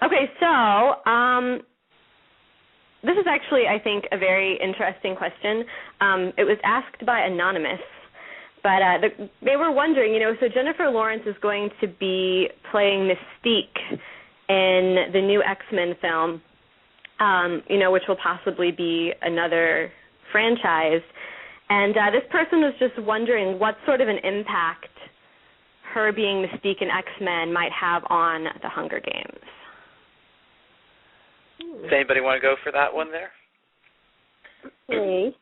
Okay, so this is actually, I think, a very interesting question. It was asked by Anonymous, but they were wondering, so Jennifer Lawrence is going to be playing Mystique in the new X-Men film, which will possibly be another franchise. And this person was just wondering what sort of an impact her being Mystique in X-Men might have on the Hunger Games. Does anybody want to go for that one there? Me.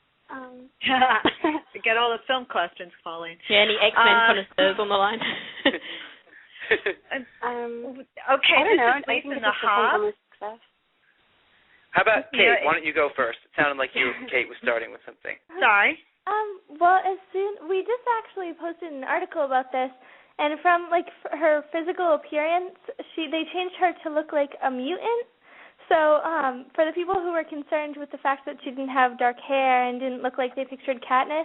Get all the film questions, Pauline. Yeah, any X-Men connoisseurs on the line? Okay, I don't know. This is based in the Hobbs. How about Kate? Why don't you go first? It sounded like Kate was starting with something. Sorry. Well, we just actually posted an article about this, and from her physical appearance, they changed her to look like a mutant. So for the people who were concerned with the fact that she didn't have dark hair and didn't look like they pictured Katniss,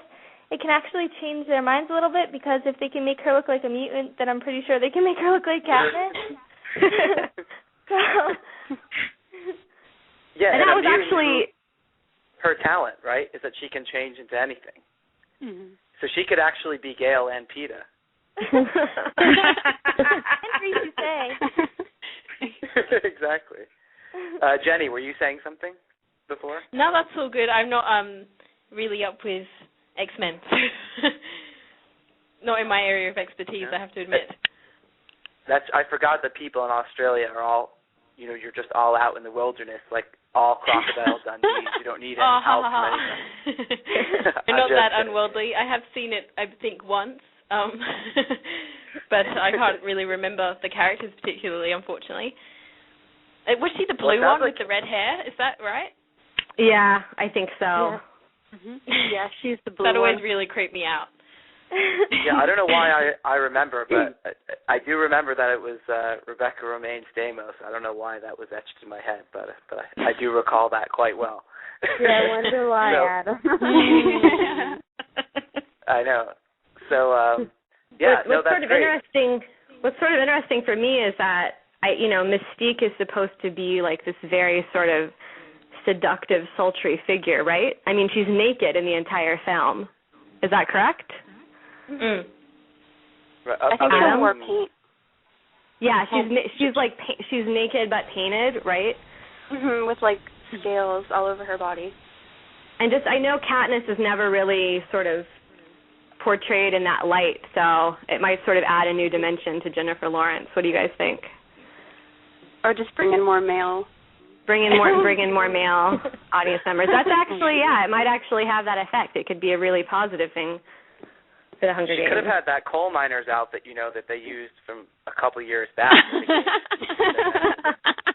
it can actually change their minds a little bit, because if they can make her look like a mutant, then I'm pretty sure they can make her look like Katniss. Yeah, and that was actually her talent, right? Is that she can change into anything. Mm-hmm. So she could actually be Gale and Peeta. Entry to say. Exactly. Jenny, were you saying something before? No, that's all good. I'm not really up with X-Men. Not in my area of expertise, I have to admit. I forgot that people in Australia are all, you're just all out in the wilderness, like all crocodile Dundees. You don't need any help from anything. You're not that unworldly. I have seen it, I think, once, but I can't really remember the characters particularly, unfortunately. Was she the blue one with the red hair? Is that right? Yeah, I think so. Yeah, yeah, she's the blue one. That always really creeped me out. Yeah, I don't know why I remember, but I do remember that it was Rebecca Romaine Stamos. I don't know why that was etched in my head, but I do recall that quite well. Yeah, I wonder why, Adam. I know. So, that's great. What's sort of interesting for me is that Mystique is supposed to be like this very sort of seductive, sultry figure, right? I mean, she's naked in the entire film. Is that correct? Mm. I think there's more paint. Yeah, she's naked but painted, right? Mm-hmm, with scales all over her body. And I know Katniss is never really sort of portrayed in that light, so it might sort of add a new dimension to Jennifer Lawrence. What do you guys think? Or just bring in more male. Bring in more male audience members. That's actually, it might actually have that effect. It could be a really positive thing for the Hunger Games. She could have had that coal miner's outfit, that they used from a couple years back.